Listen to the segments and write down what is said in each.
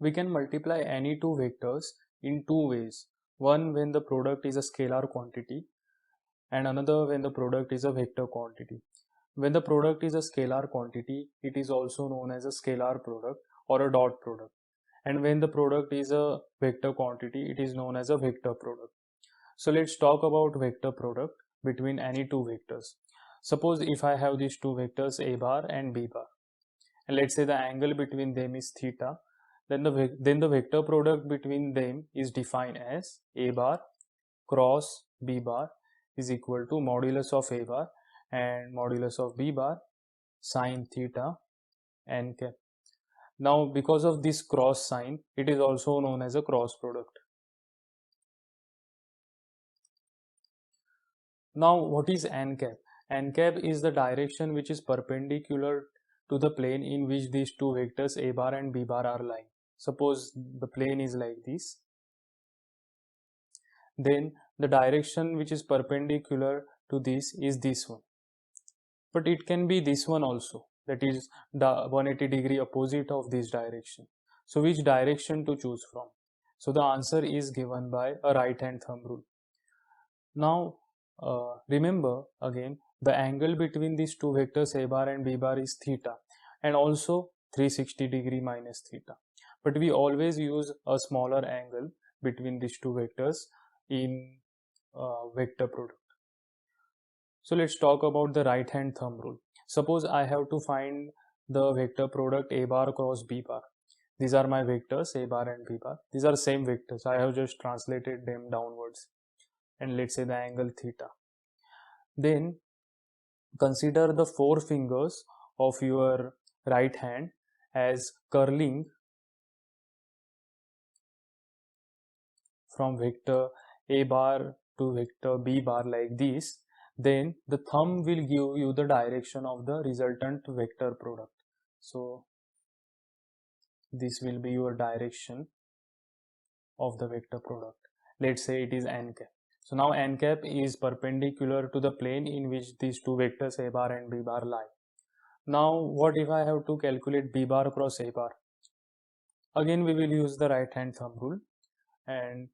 We can multiply any two vectors in two ways. One when the product is a scalar quantity and another when the product is a vector quantity. When the product is a scalar quantity, it is also known as a scalar product or a dot product. And when the product is a vector quantity, it is known as a vector product. So let's talk about vector product between any two vectors. Suppose if I have these two vectors a bar and b bar, and let's say the angle between them is theta, then the vector product between them is defined as a bar cross b bar is equal to modulus of a bar and modulus of b bar sine theta n cap. Now because of this cross sign, it is also known as a cross product. Now what is n cap? N cap is the direction which is perpendicular to the plane in which these two vectors a bar and b bar are lying. Suppose the plane is like this, then the direction which is perpendicular to this is this one. But it can be this one also, that is the 180 degree opposite of this direction. So which direction to choose from? So the answer is given by a right hand thumb rule. Now remember again, the angle between these two vectors a bar and b bar is theta and also 360 degree minus theta. But we always use a smaller angle between these two vectors in vector product. So let's talk about the right hand thumb rule. Suppose I have to find the vector product a bar cross b bar. These are my vectors a bar and b bar. These are same vectors. I have just translated them downwards. And let's say the angle theta. Then consider the four fingers of your right hand as curling from vector a bar to vector b bar like this. Then the thumb will give you the direction of the resultant vector product. So this will be your direction of the vector product. Let's say it is n cap. So now n cap is perpendicular to the plane in which these two vectors a bar and b bar lie. Now what if I have to calculate b bar cross a bar? Again we will use the right hand thumb rule, and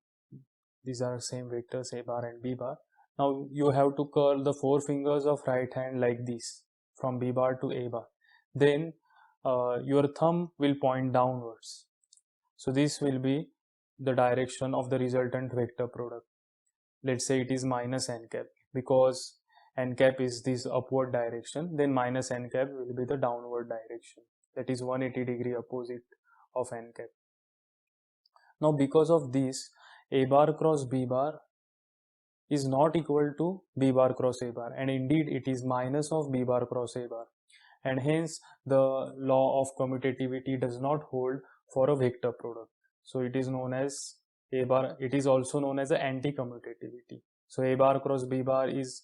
these are same vectors a bar and b bar. Now you have to curl the four fingers of right hand like this from b bar to a bar. Then your thumb will point downwards. So this will be the direction of the resultant vector product. Let's say it is minus n cap, because n cap is this upward direction, then minus n cap will be the downward direction, that is 180 degree opposite of n cap. Now because of this, a bar cross b bar is not equal to b bar cross a bar, and indeed it is minus of b bar cross a bar, and hence the law of commutativity does not hold for a vector product. So it is known as a bar, it is also known as the anti-commutativity. So a bar cross b bar is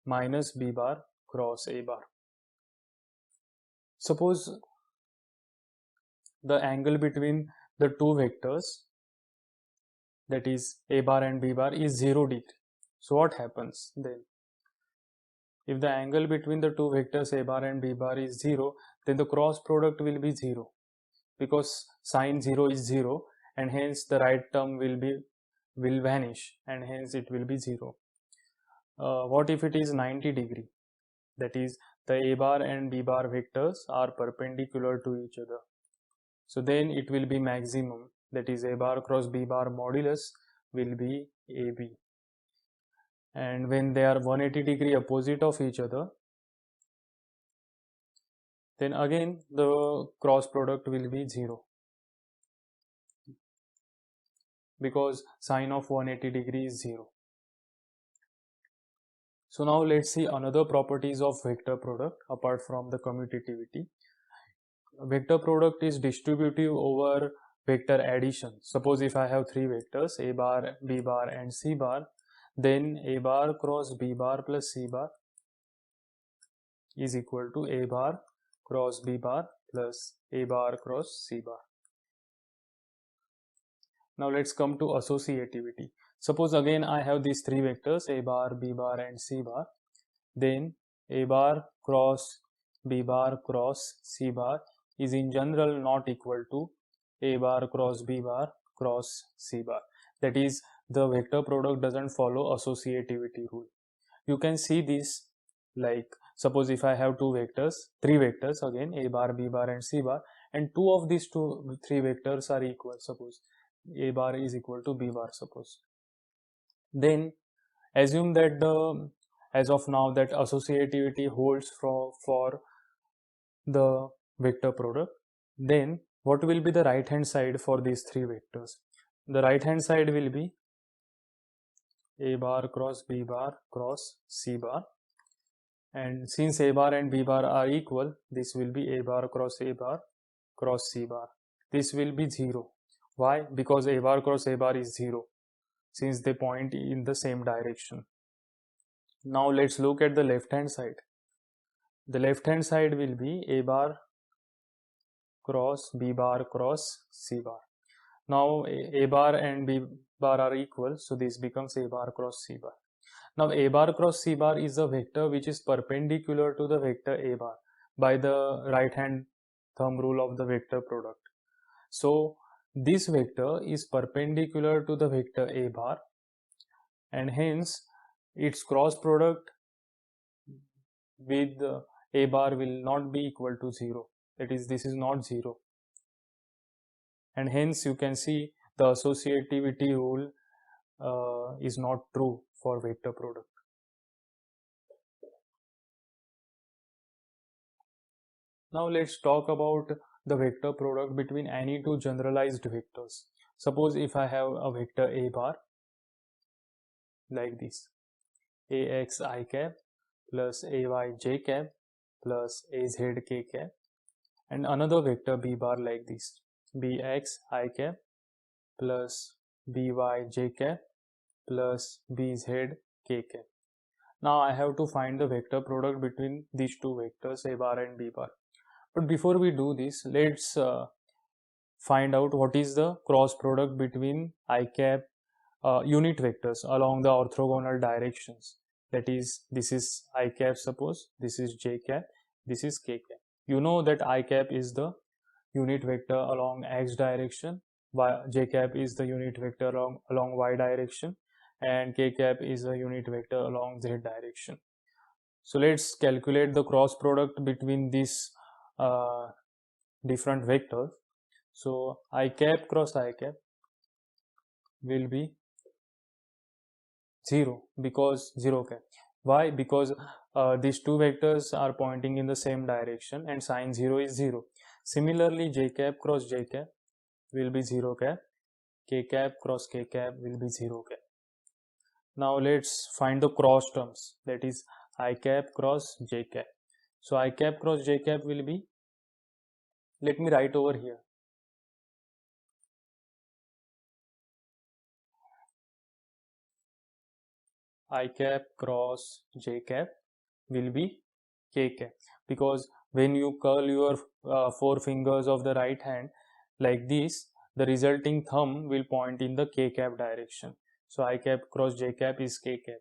minus b bar cross a bar. Suppose the angle between the two vectors, that is a bar and b bar, is 0 degree. So what happens then? If the angle between the two vectors a bar and b bar is 0, then the cross product will be 0, because sine 0 is 0, and hence the right term will vanish, and hence it will be 0. What if it is 90 degree? That is, the a bar and b bar vectors are perpendicular to each other. So then it will be maximum, that is a bar cross b bar modulus will be ab. And when they are 180 degree opposite of each other, then again the cross product will be 0, because sine of 180 degree is 0. So now let's see another properties of vector product apart from the commutativity. Vector product is distributive over vector addition. Suppose if I have three vectors a bar, b bar and c bar, then a bar cross b bar plus c bar is equal to a bar cross b bar plus a bar cross c bar. Now let's come to associativity. Suppose again I have these three vectors a bar, b bar and c bar, then a bar cross b bar cross c bar is in general not equal to A bar cross B bar cross C bar. That is, the vector product doesn't follow associativity rule. You can see this, like suppose if I have three vectors again, A bar, B bar and C bar, and two of these three vectors are equal. Suppose A bar is equal to B bar, suppose. Then assume that as of now that associativity holds for the vector product. Then what will be the right hand side for these three vectors? The right hand side will be A bar cross B bar cross C bar, and since A bar and B bar are equal, this will be A bar cross C bar. This will be 0. Why? Because A bar cross A bar is 0, since they point in the same direction. Now let's look at the left hand side. The left hand side will be A bar cross B bar cross C bar. Now A bar and B bar are equal, so this becomes A bar cross C bar. Now A bar cross C bar is a vector which is perpendicular to the vector A bar by the right hand thumb rule of the vector product. So this vector is perpendicular to the vector A bar, and hence its cross product with A bar will not be equal to 0. That is, this is not 0, and hence you can see the associativity rule is not true for vector product. Now let's talk about the vector product between any two generalized vectors. Suppose if I have a vector A bar like this, ax I cap plus ay j cap plus az k cap, and another vector B bar like this, bx I cap plus by j cap plus bz k cap. Now I have to find the vector product between these two vectors A bar and B bar. But before we do this, let's find out what is the cross product between I cap unit vectors along the orthogonal directions. That is, this is I cap, suppose this is j cap, this is k cap. You know that I cap is the unit vector along x direction, j cap is the unit vector along y direction, and k cap is a unit vector along z direction. So let's calculate the cross product between these different vectors. So I cap cross I cap will be 0, because 0 cap. Why? Because these two vectors are pointing in the same direction and sine 0 is 0. Similarly, j cap cross j cap will be 0 cap, k cap cross k cap will be 0 cap. Now let's find the cross terms, that is I cap cross j cap. So I cap cross j cap will be, let me write over here, I cap cross j cap will be k cap, because when you curl your four fingers of the right hand like this, the resulting thumb will point in the k cap direction. So I cap cross j cap is k cap.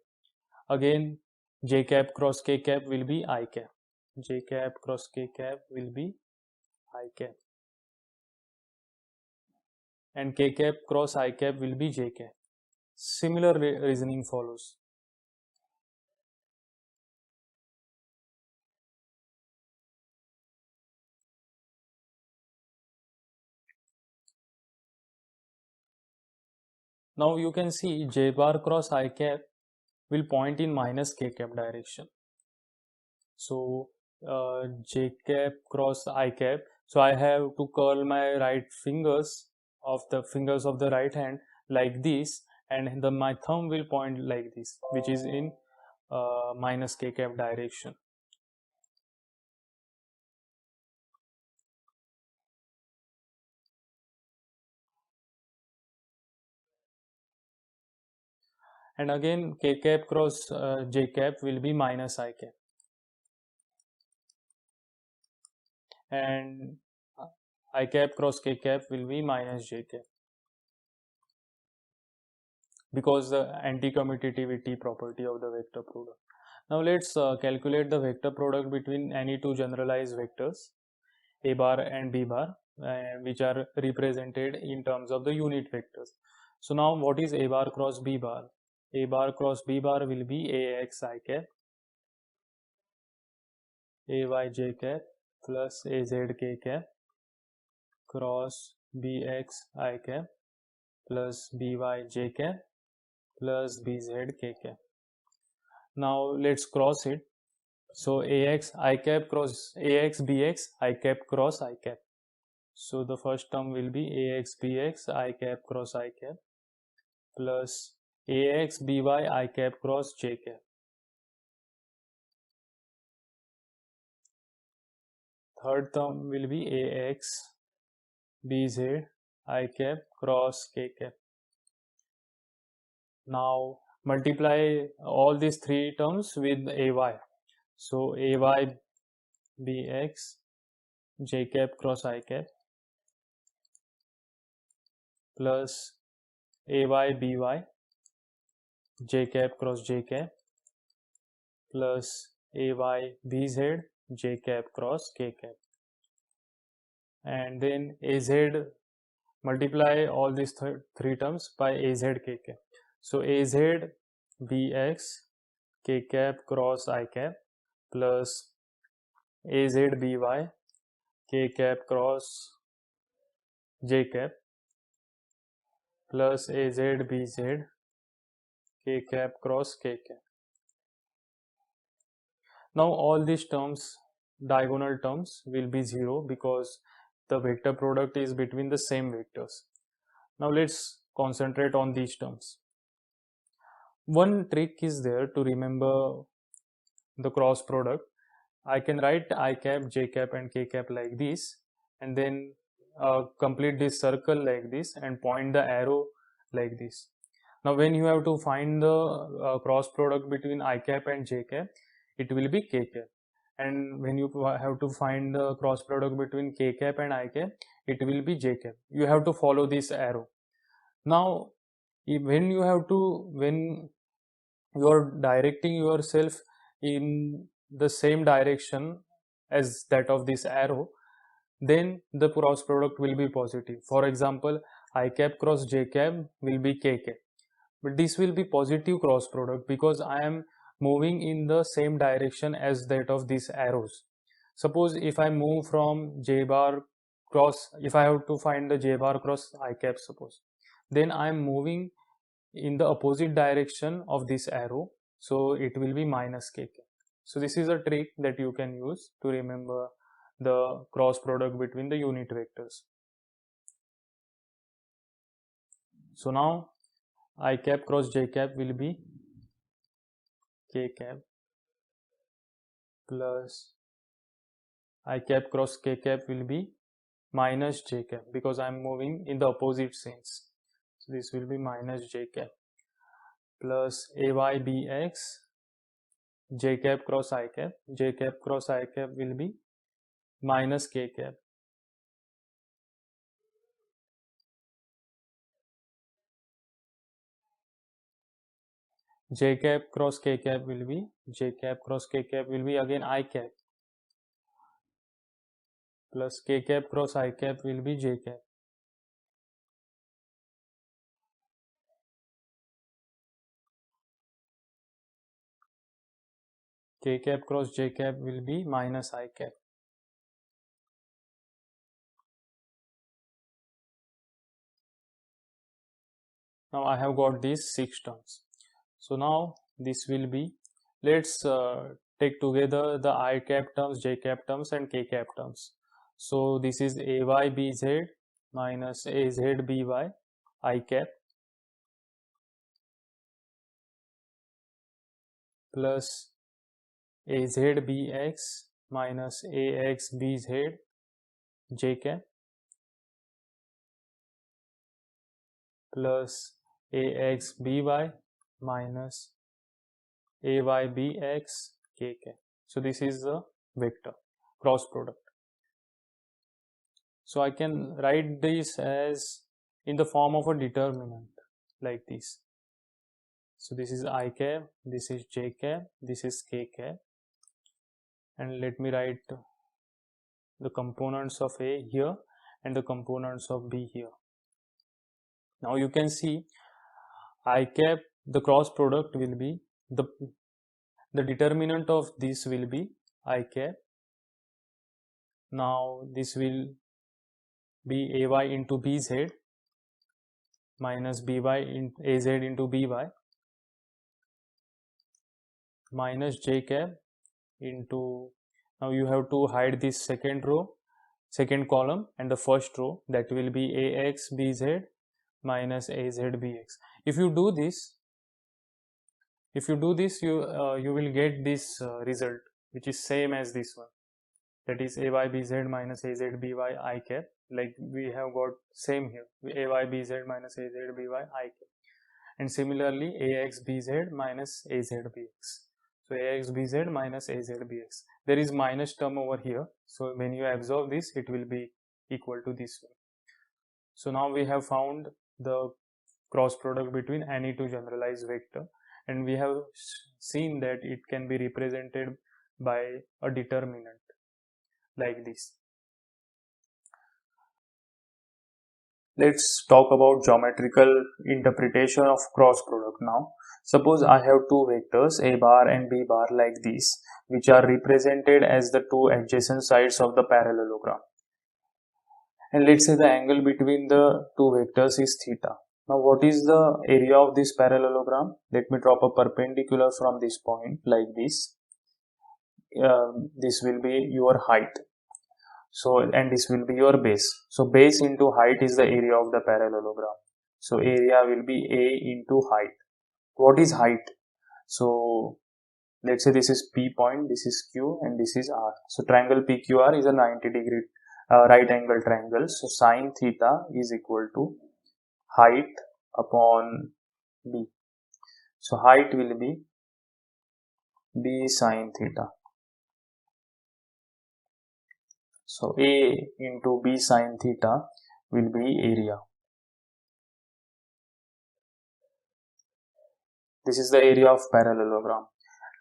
Again, j cap cross k cap will be I cap. J cap cross k cap will be I cap. And k cap cross I cap will be j cap. Similar reasoning follows. Now you can see j bar cross I cap will point in minus k cap direction. So j cap cross I cap. So I have to curl my right fingers of the right hand like this, and my thumb will point like this, which is in minus k cap direction. And again, k cap cross j cap will be minus I cap, and I cap cross k cap will be minus j cap, because the anti-commutativity property of the vector product. Now let's calculate the vector product between any two generalized vectors, a bar and b bar, which are represented in terms of the unit vectors. So now what is a bar cross b bar? A bar cross b bar will be ax I cap, ay j cap plus az k cap cross bx I cap plus by j cap plus bz k cap. Now let's cross it. So ax I cap cross ax bx I cap cross I cap. So the first term will be ax bx I cap cross I cap plus ax by I cap cross j cap. Third term will be ax bz I cap cross k cap. Now multiply all these three terms with ay. So ay bx j cap cross I cap plus ay by j cap cross j cap plus ay bz j cap cross k cap, and then az, multiply all these three terms by az k cap. So az bx k cap cross I cap plus az by k cap cross j cap plus az bz k cap cross k cap. Now all these terms, diagonal terms, will be 0 because the vector product is between the same vectors. Now let's concentrate on these terms. One trick is there to remember the cross product. I can write I cap, j cap and k cap like this, and then complete this circle like this and point the arrow like this. Now when you have to find the cross product between I cap and j cap, it will be k cap, and when you have to find the cross product between k cap and I cap, it will be j cap. You have to follow this arrow. Now when you are directing yourself in the same direction as that of this arrow, then the cross product will be positive. For example, I cap cross j cap will be k cap, but this will be positive cross product because I am moving in the same direction as that of these arrows. Suppose if I move from j bar cross, if I have to find the j bar cross I cap, suppose, then I am moving in the opposite direction of this arrow, so it will be minus k cap. So this is a trick that you can use to remember the cross product between the unit vectors. So now I cap cross j cap will be k cap plus I cap cross k cap will be minus j cap because I am moving in the opposite sense. So this will be minus j cap plus ay bx j cap cross I cap. J cap cross I cap will be minus k cap j cap cross k cap will be again I cap plus k cap cross I cap will be j cap. K cap cross j cap will be minus I cap. Now I have got these 6 terms. So now this will be, let's take together the I cap terms, j cap terms and k cap terms. So this is ay bz minus az by I cap plus az bx minus ax bz j cap plus ax by minus ay bx k cap. So this is the vector cross product. So I can write this as in the form of a determinant like this. So this is I cap, this is j cap, this is k cap, and let me write the components of A here and the components of B here. Now you can see I cap, the cross product will be the determinant of this will be I cap. Now this will be AY into BZ minus BY in AZ into BY minus J cap into, now you have to hide this second column and the first row, that will be AX BZ minus AZ BX. If you do this, you will get this result, which is same as this one, that is AY BZ minus AZ BY I cap. Like we have got same here, AY BZ minus AZ BY I cap, and similarly AX BZ minus AZ BX. So AX BZ minus AZ BX. There is minus term over here, so when you absorb this, it will be equal to this one. So now we have found the cross product between any two generalized vector, and we have seen that it can be represented by a determinant like this. Let's talk about geometrical interpretation of cross product now. Suppose I have two vectors A bar and B bar like this, which are represented as the two adjacent sides of the parallelogram. And let's say the angle between the two vectors is theta. Now what is the area of this parallelogram? Let me drop a perpendicular from this point like this. This will be your height. So, and this will be your base. So base into height is the area of the parallelogram. So area will be A into height. What is height? So let's say this is P point, this is Q, and this is R. So triangle PQR is a 90-degree right angle triangle. So sine theta is equal to height upon B. So height will be B sine theta. So A into B sine theta will be area. This is the area of parallelogram.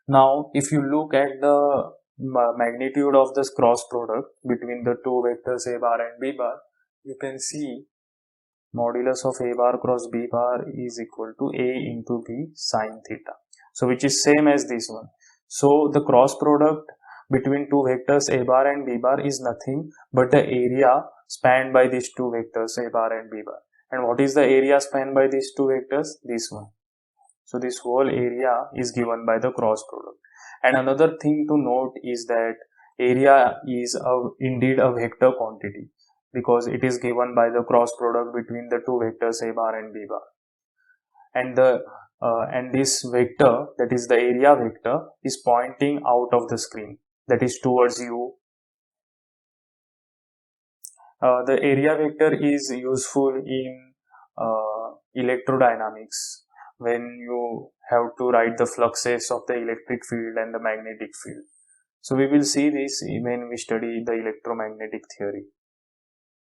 Now if you look at the magnitude of this cross product between the two vectors A bar and B bar, you can see modulus of A bar cross B bar is equal to A into B sine theta. So which is same as this one. So the cross product between two vectors A bar and B bar is nothing but the area spanned by these two vectors A bar and B bar. And what is the area spanned by these two vectors? This one. So this whole area is given by the cross product. And another thing to note is that area is indeed a vector quantity, because it is given by the cross product between the two vectors A bar and B bar. And this vector, that is the area vector, is pointing out of the screen, that is towards you. The area vector is useful in electrodynamics when you have to write the fluxes of the electric field and the magnetic field. So we will see this when we study the electromagnetic theory.